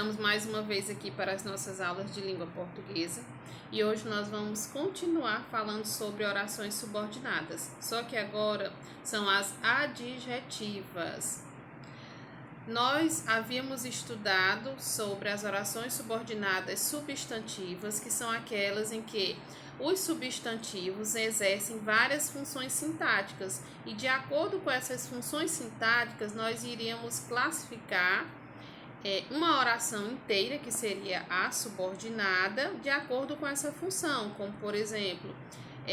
Estamos mais uma vez aqui para as nossas aulas de língua portuguesa e hoje nós vamos continuar falando sobre orações subordinadas, só que agora são as adjetivas. Nós havíamos estudado sobre as orações subordinadas substantivas, que são aquelas em que os substantivos exercem várias funções sintáticas e, de acordo com essas funções sintáticas, nós iríamos classificar uma oração inteira, que seria a subordinada, de acordo com essa função, como, por exemplo,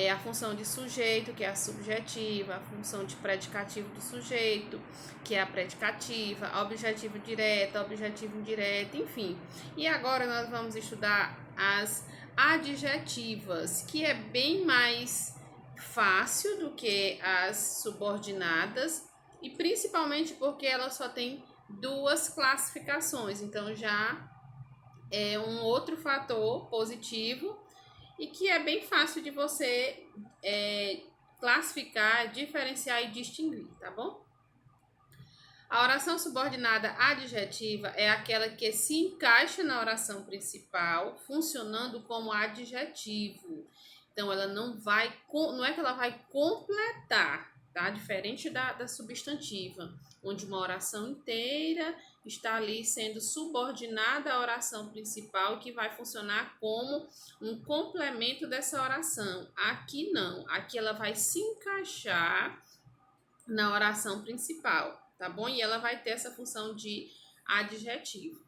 a função de sujeito, que é a subjetiva, a função de predicativo do sujeito, que é a predicativa, a objetiva direta, a objetiva indireta, enfim. E agora nós vamos estudar as adjetivas, que é bem mais fácil do que as subordinadas, e principalmente porque ela só tem duas classificações, então já é um outro fator positivo e que é bem fácil de você classificar, diferenciar e distinguir, tá bom? A oração subordinada adjetiva é aquela que se encaixa na oração principal, funcionando como adjetivo. Então, ela não é que ela vai completar, tá? Diferente da substantiva, onde uma oração inteira está ali sendo subordinada à oração principal, que vai funcionar como um complemento dessa oração. Aqui não, aqui ela vai se encaixar na oração principal, tá bom? E ela vai ter essa função de adjetivo.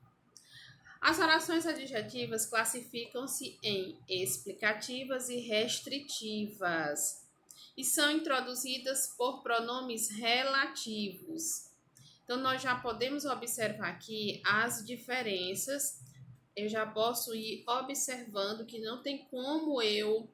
As orações adjetivas classificam-se em explicativas e restritivas e são introduzidas por pronomes relativos. Então, nós já podemos observar aqui as diferenças. Eu já posso ir observando que não tem como eu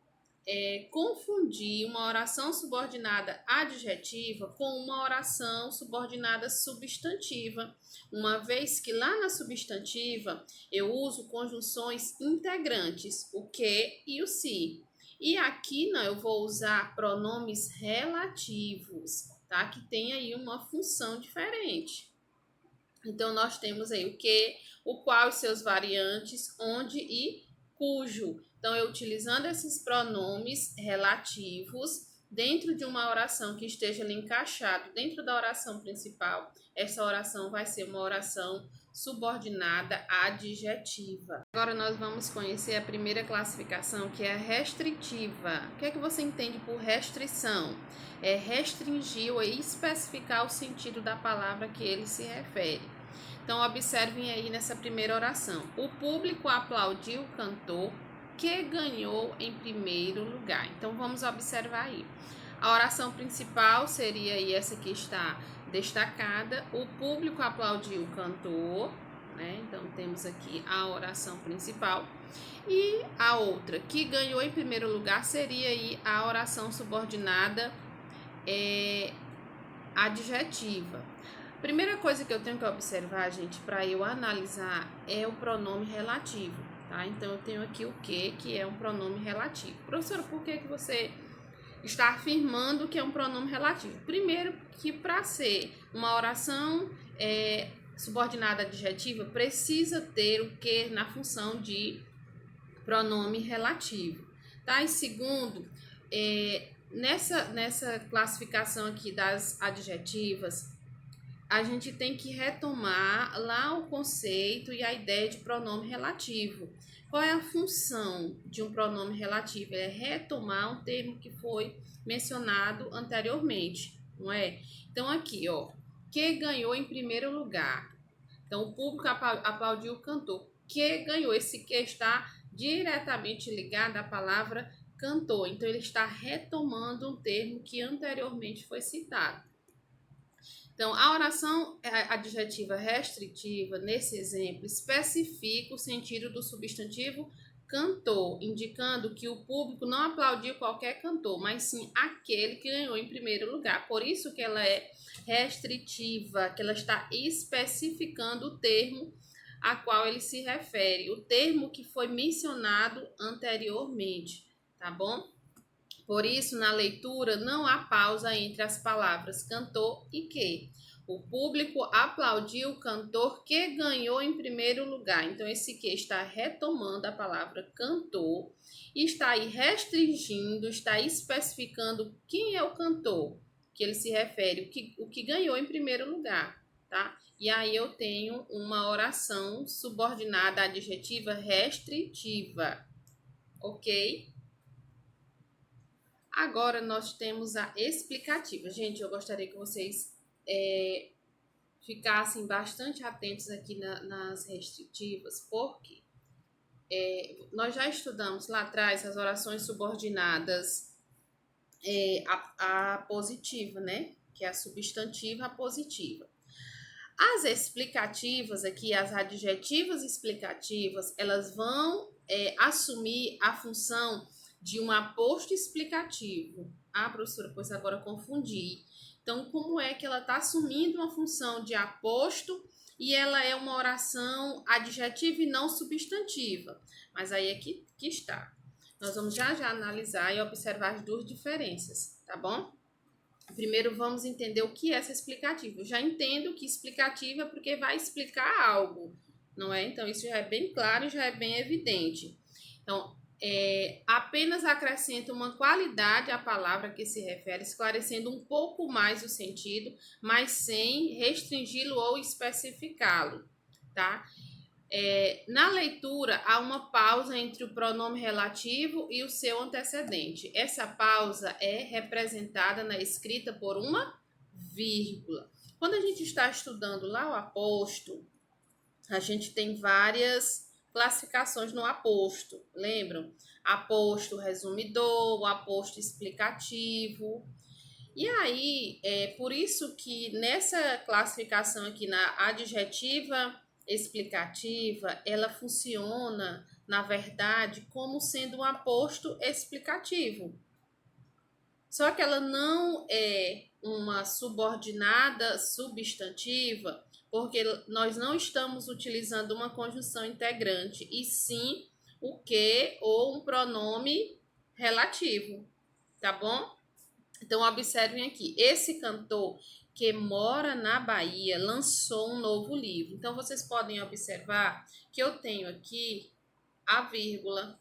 confundir uma oração subordinada adjetiva com uma oração subordinada substantiva, uma vez que lá na substantiva eu uso conjunções integrantes, o que e o se. E aqui não, eu vou usar pronomes relativos, tá? Que tem aí uma função diferente. Então, nós temos aí o que, o qual e seus variantes, onde e cujo. Então, eu utilizando esses pronomes relativos dentro de uma oração que esteja ali encaixado dentro da oração principal, essa oração vai ser uma oração subordinada adjetiva. Agora nós vamos conhecer a primeira classificação, que é a restritiva. O que é que você entende por restrição? É restringir ou especificar o sentido da palavra que ele se refere. Então, observem aí nessa primeira oração. O público aplaudiu o cantor que ganhou em primeiro lugar. Então, vamos observar aí. A oração principal seria aí essa que está destacada. O público aplaudiu o cantor, né? Então, temos aqui a oração principal. E a outra, que ganhou em primeiro lugar, seria aí a oração subordinada adjetiva. Primeira coisa que eu tenho que observar, gente, para eu analisar é o pronome relativo, tá? Então, eu tenho aqui o que é um pronome relativo. Professora, por que você está afirmando que é um pronome relativo? Primeiro, que para ser uma oração subordinada adjetiva, precisa ter o que na função de pronome relativo, tá? E segundo, nessa classificação aqui das adjetivas, a gente tem que retomar lá o conceito e a ideia de pronome relativo. Qual é a função de um pronome relativo? É retomar um termo que foi mencionado anteriormente, não é? Então, aqui, ó, que ganhou em primeiro lugar. Então, o público aplaudiu o cantor. Que ganhou, esse que está diretamente ligado à palavra cantor. Então, ele está retomando um termo que anteriormente foi citado. Então, a oração adjetiva restritiva, nesse exemplo, especifica o sentido do substantivo cantor, indicando que o público não aplaudiu qualquer cantor, mas sim aquele que ganhou em primeiro lugar. Por isso que ela é restritiva, que ela está especificando o termo a qual ele se refere, o termo que foi mencionado anteriormente, tá bom? Por isso, na leitura, não há pausa entre as palavras cantor e que. O público aplaudiu o cantor que ganhou em primeiro lugar. Então, esse que está retomando a palavra cantor e está aí restringindo, está especificando quem é o cantor, que ele se refere, o que ganhou em primeiro lugar, tá? E aí eu tenho uma oração subordinada adjetiva restritiva, ok? Agora nós temos a explicativa. Gente, eu gostaria que vocês ficassem bastante atentos aqui nas restritivas, porque nós já estudamos lá atrás as orações subordinadas à positiva, né? Que é a substantiva à positiva. As explicativas aqui, as adjetivas explicativas, elas vão assumir a função de um aposto explicativo. Ah, professora, pois agora confundi. Então, como é que ela está assumindo uma função de aposto e ela é uma oração adjetiva e não substantiva? Mas aí é que está. Nós vamos já analisar e observar as duas diferenças, tá bom? Primeiro vamos entender o que é essa explicativa. Eu já entendo que explicativa é porque vai explicar algo, não é? Então, isso já é bem claro e já é bem evidente. Então, apenas acrescenta uma qualidade à palavra que se refere, esclarecendo um pouco mais o sentido, mas sem restringi-lo ou especificá-lo, tá? Na leitura, há uma pausa entre o pronome relativo e o seu antecedente. Essa pausa é representada na escrita por uma vírgula. Quando a gente está estudando lá o aposto, a gente tem várias classificações no aposto, lembram? Aposto resumidor, o aposto explicativo. E aí, por isso que nessa classificação aqui na adjetiva explicativa, ela funciona, na verdade, como sendo um aposto explicativo. Só que ela não é uma subordinada substantiva, porque nós não estamos utilizando uma conjunção integrante, e sim o que ou um pronome relativo, tá bom? Então, observem aqui, esse cantor que mora na Bahia lançou um novo livro. Então, vocês podem observar que eu tenho aqui a vírgula,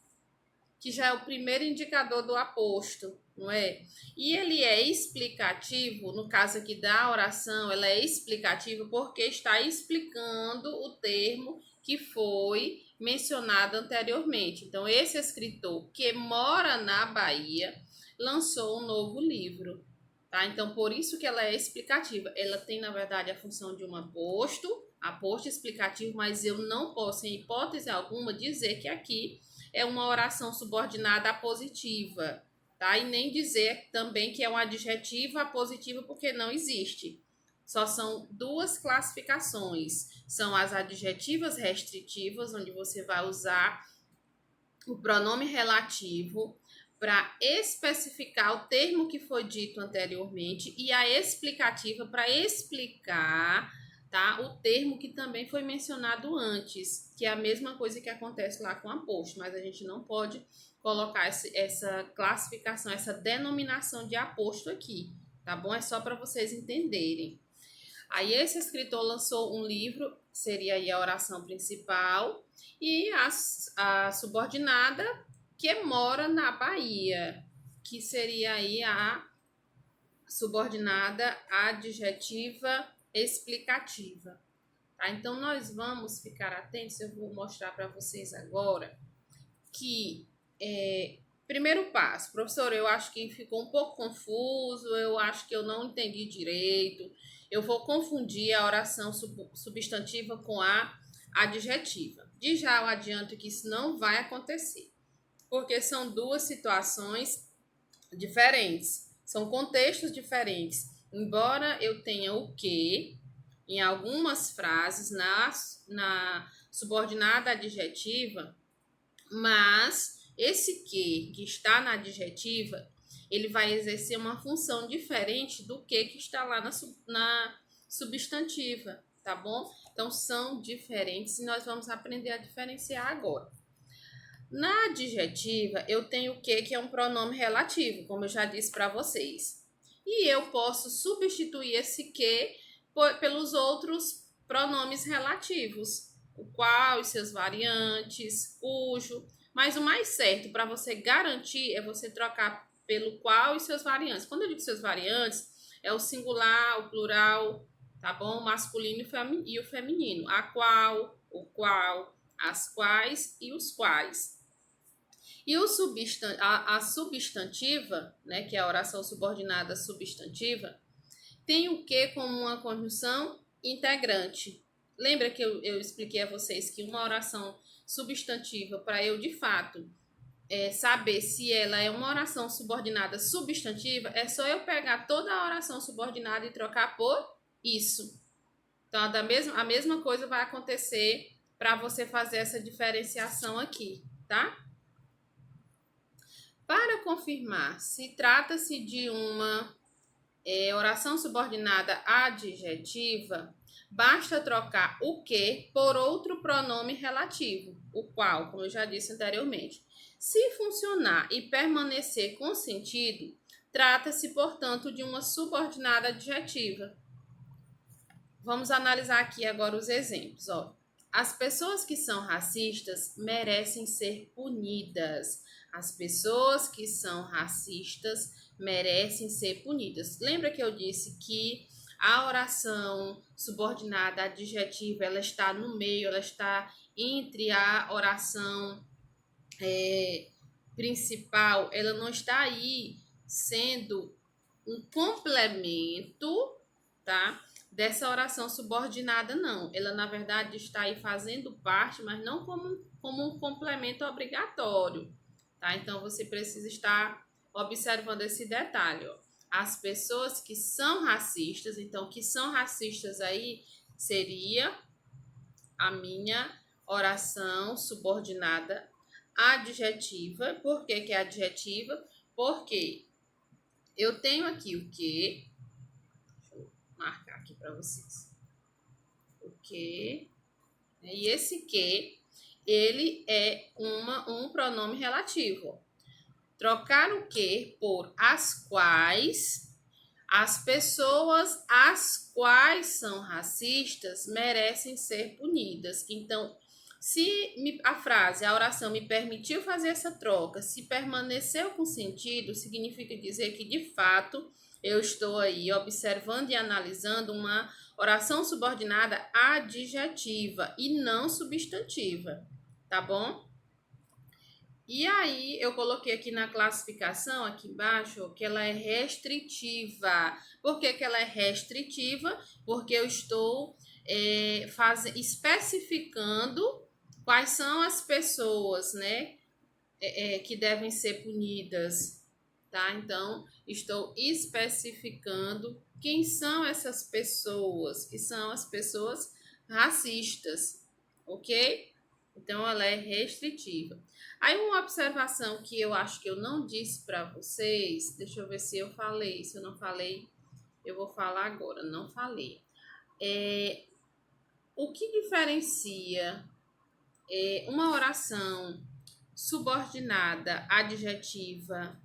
que já é o primeiro indicador do aposto, não é? E ele é explicativo, no caso aqui da oração, ela é explicativa porque está explicando o termo que foi mencionado anteriormente. Então, esse escritor que mora na Bahia lançou um novo livro, tá? Então, por isso que ela é explicativa. Ela tem, na verdade, a função de um aposto explicativo, mas eu não posso, em hipótese alguma, dizer que aqui é uma oração subordinada à positiva, tá? E nem dizer também que é um adjetivo apositiva, porque não existe. Só são duas classificações. São as adjetivas restritivas, onde você vai usar o pronome relativo para especificar o termo que foi dito anteriormente, e a explicativa para explicar, tá, o termo que também foi mencionado antes, que é a mesma coisa que acontece lá com aposto, mas a gente não pode colocar essa classificação, essa denominação de aposto aqui, tá bom? É só para vocês entenderem. Aí esse escritor lançou um livro, seria aí a oração principal, e a subordinada que mora na Bahia, que seria aí a subordinada adjetiva explicativa. Tá? Então, nós vamos ficar atentos, eu vou mostrar para vocês agora que, primeiro passo, professor, eu acho que ficou um pouco confuso, eu acho que eu não entendi direito, eu vou confundir a oração substantiva com a adjetiva. De já eu adianto que isso não vai acontecer, porque são duas situações diferentes, são contextos diferentes. Embora eu tenha o que em algumas frases na subordinada adjetiva, mas esse que está na adjetiva, ele vai exercer uma função diferente do que está lá na substantiva, tá bom? Então, são diferentes e nós vamos aprender a diferenciar agora. Na adjetiva, eu tenho o que é um pronome relativo, como eu já disse para vocês. E eu posso substituir esse que pelos outros pronomes relativos, o qual e seus variantes, cujo. Mas o mais certo para você garantir é você trocar pelo qual e seus variantes. Quando eu digo seus variantes, é o singular, o plural, tá bom? O masculino e o feminino. A qual, o qual, as quais e os quais. E a substantiva, né, que é a oração subordinada substantiva, tem o que como uma conjunção integrante. Lembra que eu expliquei a vocês que uma oração substantiva, para eu de fato saber se ela é uma oração subordinada substantiva, é só eu pegar toda a oração subordinada e trocar por isso. Então, a mesma coisa vai acontecer para você fazer essa diferenciação aqui, tá? Para confirmar se trata-se de uma oração subordinada adjetiva, basta trocar o que por outro pronome relativo, o qual, como eu já disse anteriormente. Se funcionar e permanecer com sentido, trata-se, portanto, de uma subordinada adjetiva. Vamos analisar aqui agora os exemplos. Ó. As pessoas que são racistas merecem ser punidas. As pessoas que são racistas merecem ser punidas. Lembra que eu disse que a oração subordinada adjetiva, ela está no meio, ela está entre a oração principal, ela não está aí sendo um complemento, tá? Dessa oração subordinada, não. Ela, na verdade, está aí fazendo parte, mas não como um complemento obrigatório, tá? Então, você precisa estar observando esse detalhe, ó. As pessoas que são racistas, então, que são racistas aí, seria a minha oração subordinada adjetiva. Por que que é adjetiva? Porque eu tenho aqui o que, deixa eu marcar aqui para vocês, o que, e esse que, ele é um pronome relativo. Trocar o que por as quais, as pessoas as quais são racistas merecem ser punidas. Então, se a frase, a oração me permitiu fazer essa troca, se permaneceu com sentido, significa dizer que, de fato, eu estou aí observando e analisando uma oração subordinada adjetiva e não substantiva, tá bom? E aí, eu coloquei aqui na classificação, aqui embaixo, que ela é restritiva. Por que que ela é restritiva? Porque eu estou especificando quais são as pessoas, né, que devem ser punidas, tá? Então, estou especificando quem são essas pessoas, que são as pessoas racistas, ok? Então, ela é restritiva. Aí, uma observação que eu acho que eu não disse para vocês, deixa eu ver se eu falei, se eu não falei, eu vou falar agora, não falei. O que diferencia uma oração subordinada adjetiva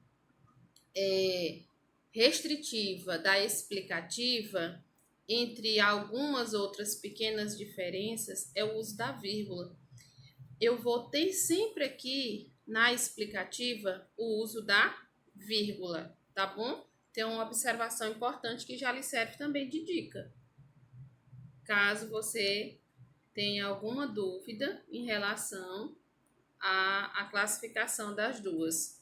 restritiva da explicativa, entre algumas outras pequenas diferenças, é o uso da vírgula. Eu vou ter sempre aqui na explicativa o uso da vírgula, tá bom? Tem uma observação importante que já lhe serve também de dica. Caso você tenha alguma dúvida em relação à classificação das duas.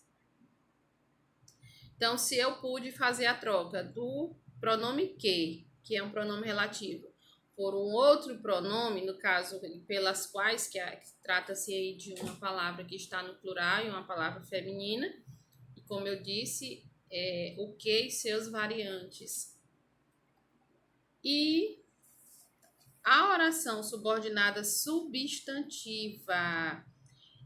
Então, se eu pude fazer a troca do pronome que é um pronome relativo, por um outro pronome, no caso, pelas quais, que trata-se aí de uma palavra que está no plural e uma palavra feminina, e como eu disse, o que e seus variantes. E a oração subordinada substantiva,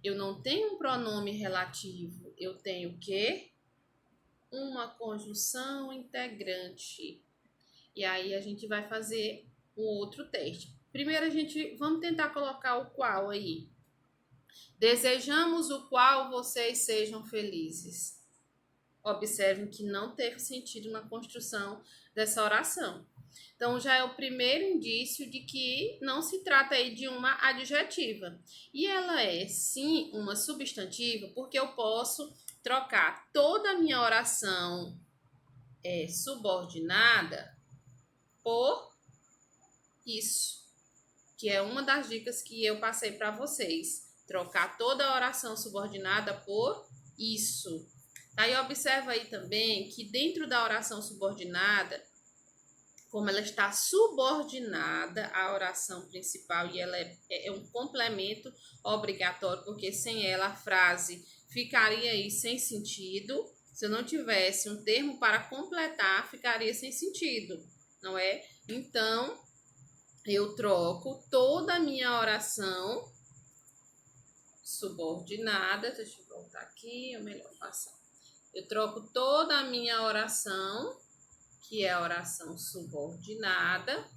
eu não tenho um pronome relativo, eu tenho o quê? Uma conjunção integrante. E aí a gente vai fazer um outro teste. Primeiro vamos tentar colocar o qual aí. Desejamos o qual vocês sejam felizes. Observem que não teve sentido na construção dessa oração. Então, já é o primeiro indício de que não se trata aí de uma adjetiva. E ela é, sim, uma substantiva, porque eu posso trocar toda a minha oração subordinada por isso, que é uma das dicas que eu passei para vocês. Trocar toda a oração subordinada por isso. Aí observa aí também que dentro da oração subordinada, como ela está subordinada à oração principal e ela é um complemento obrigatório, porque sem ela a frase ficaria aí sem sentido. Se eu não tivesse um termo para completar, ficaria sem sentido, não é? Então, eu troco toda a minha oração subordinada. Deixa eu voltar aqui, é melhor passar. Eu troco toda a minha oração, que é a oração subordinada,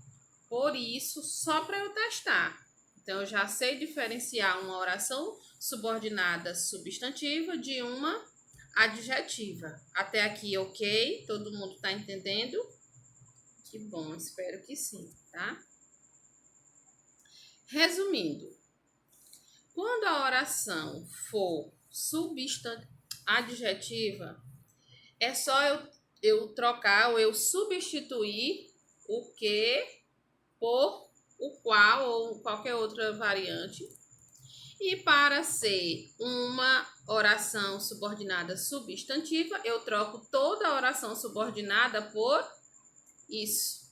por isso, só para eu testar. Então, eu já sei diferenciar uma oração subordinada substantiva de uma adjetiva. Até aqui, ok? Todo mundo está entendendo? Que bom, espero que sim, tá? Resumindo, quando a oração for adjetiva, é só eu trocar ou eu substituir o que por o qual ou qualquer outra variante. E para ser uma oração subordinada substantiva, eu troco toda a oração subordinada por isso,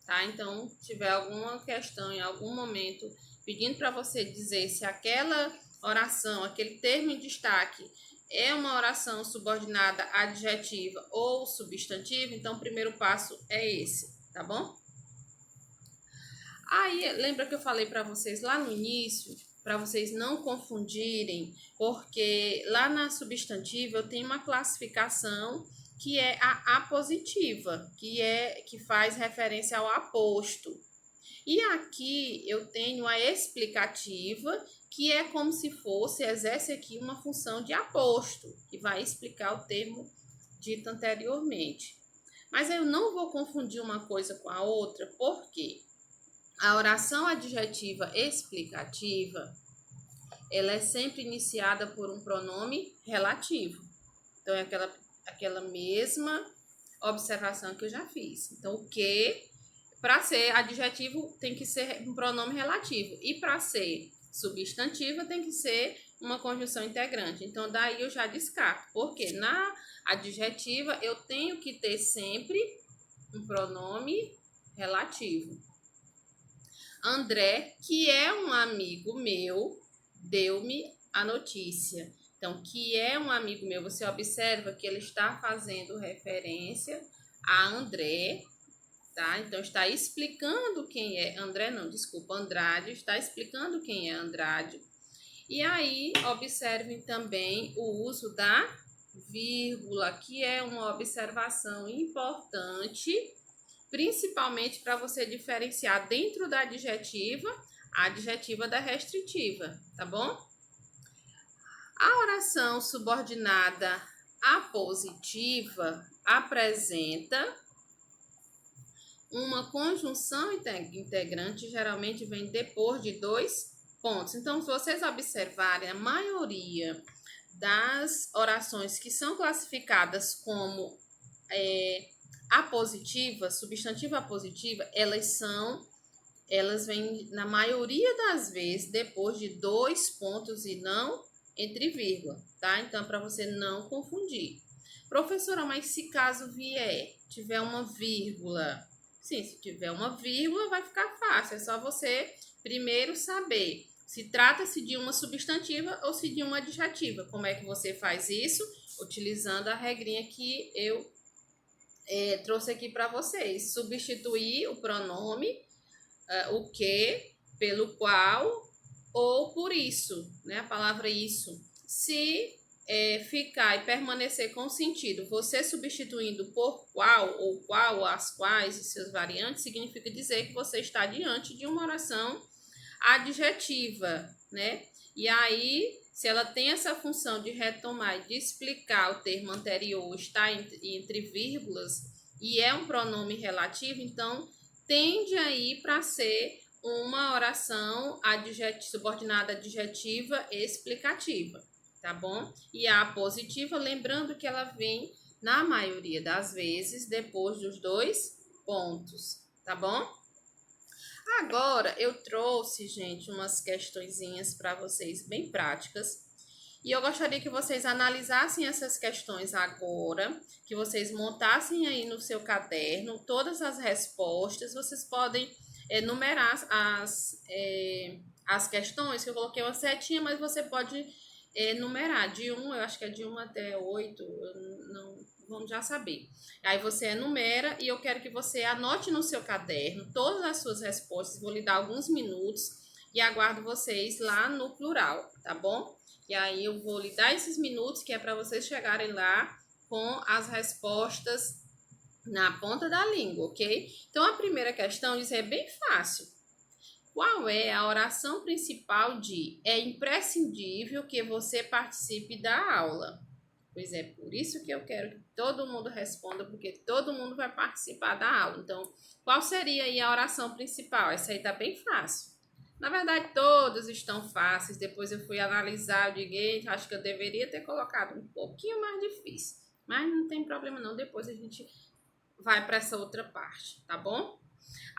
tá? Então, se tiver alguma questão em algum momento pedindo para você dizer se aquela oração, aquele termo em destaque é uma oração subordinada adjetiva ou substantiva, então o primeiro passo é esse, tá bom? Aí, lembra que eu falei para vocês lá no início, para vocês não confundirem, porque lá na substantiva eu tenho uma classificação que é a apositiva, que faz referência ao aposto. E aqui eu tenho a explicativa, que é como se fosse, exerce aqui uma função de aposto, que vai explicar o termo dito anteriormente. Mas eu não vou confundir uma coisa com a outra, porque a oração adjetiva explicativa, ela é sempre iniciada por um pronome relativo. Então, é aquela mesma observação que eu já fiz. Então, o que, para ser adjetivo, tem que ser um pronome relativo. E para ser substantiva, tem que ser uma conjunção integrante. Então, daí eu já descarto. Porque na adjetiva, eu tenho que ter sempre um pronome relativo. André, que é um amigo meu, deu-me a notícia. Então, que é um amigo meu, você observa que ele está fazendo referência a André, tá? Então, está explicando quem é André, não, desculpa, Andrade, está explicando quem é Andrade. E aí, observem também o uso da vírgula, que é uma observação importante, principalmente para você diferenciar dentro da adjetiva, a adjetiva da restritiva, tá bom? A oração subordinada apositiva apresenta uma conjunção integrante, geralmente vem depois de 2 pontos. Então, se vocês observarem, a maioria das orações que são classificadas como apositiva, substantiva apositiva, elas vêm, na maioria das vezes, depois de 2 pontos e não entre vírgula, tá? Então, para você não confundir. Professora, mas se caso tiver uma vírgula, sim, se tiver uma vírgula vai ficar fácil, é só você primeiro saber se trata-se de uma substantiva ou se de uma adjetiva. Como é que você faz isso? Utilizando a regrinha que eu trouxe aqui para vocês. Substituir o pronome o que pelo qual ou por isso, né? A palavra isso. Se ficar e permanecer com sentido, você substituindo por qual ou qual, as quais e seus variantes, significa dizer que você está diante de uma oração adjetiva, né? E aí, se ela tem essa função de retomar e de explicar o termo anterior, está entre vírgulas, e é um pronome relativo, então tende aí para ser uma oração subordinada adjetiva explicativa, tá bom? E a apositiva, lembrando que ela vem, na maioria das vezes, depois dos dois pontos, tá bom? Agora, eu trouxe, gente, umas questõezinhas para vocês bem práticas. E eu gostaria que vocês analisassem essas questões agora, que vocês montassem aí no seu caderno todas as respostas. Vocês podem numerar as questões, que eu coloquei uma setinha, mas você pode numerar de 1, eu acho que é de 1 até 8, não vamos já saber. Aí você enumera e eu quero que você anote no seu caderno todas as suas respostas. Vou lhe dar alguns minutos e aguardo vocês lá no plural, tá bom? E aí eu vou lhe dar esses minutos que é para vocês chegarem lá com as respostas na ponta da língua, ok? Então a primeira questão diz, é bem fácil. Qual é a oração principal de é imprescindível que você participe da aula? Pois é, por isso que eu quero que todo mundo responda, porque todo mundo vai participar da aula. Então, qual seria aí a oração principal? Essa aí tá bem fácil. Na verdade, todas estão fáceis. Depois eu fui analisar, eu digo, acho que eu deveria ter colocado um pouquinho mais difícil. Mas não tem problema não, depois a gente vai para essa outra parte, tá bom?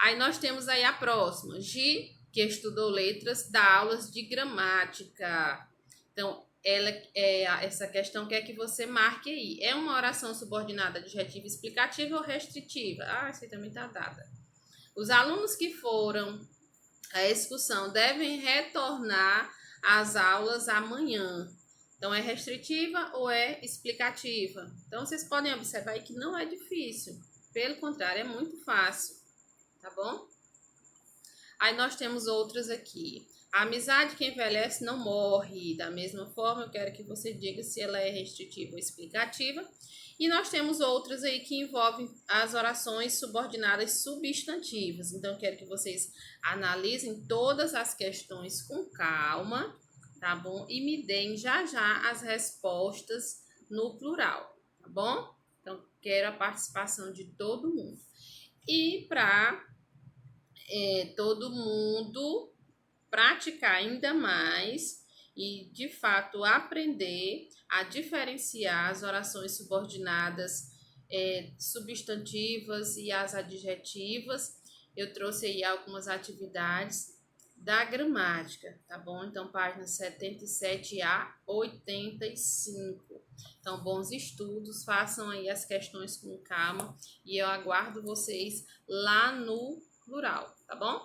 Aí nós temos aí a próxima, Gi, que estudou letras, dá aulas de gramática. Então, essa questão quer que você marque aí. É uma oração subordinada adjetiva explicativa ou restritiva? Ah, isso aí também tá dada. Os alunos que foram à excursão devem retornar às aulas amanhã. Então, é restritiva ou é explicativa? Então, vocês podem observar aí que não é difícil. Pelo contrário, é muito fácil. Tá bom? Aí nós temos outras aqui. A amizade que envelhece não morre. Da mesma forma, eu quero que você diga se ela é restritiva ou explicativa. E nós temos outras aí que envolvem as orações subordinadas substantivas. Então, eu quero que vocês analisem todas as questões com calma, tá bom? E me deem já já as respostas no plural, tá bom? Então, quero a participação de todo mundo. E para todo mundo praticar ainda mais e, de fato, aprender a diferenciar as orações subordinadas substantivas e as adjetivas, eu trouxe aí algumas atividades da gramática, tá bom? Então, páginas 77 a 85. Então, bons estudos, façam aí as questões com calma e eu aguardo vocês lá no plural, tá bom?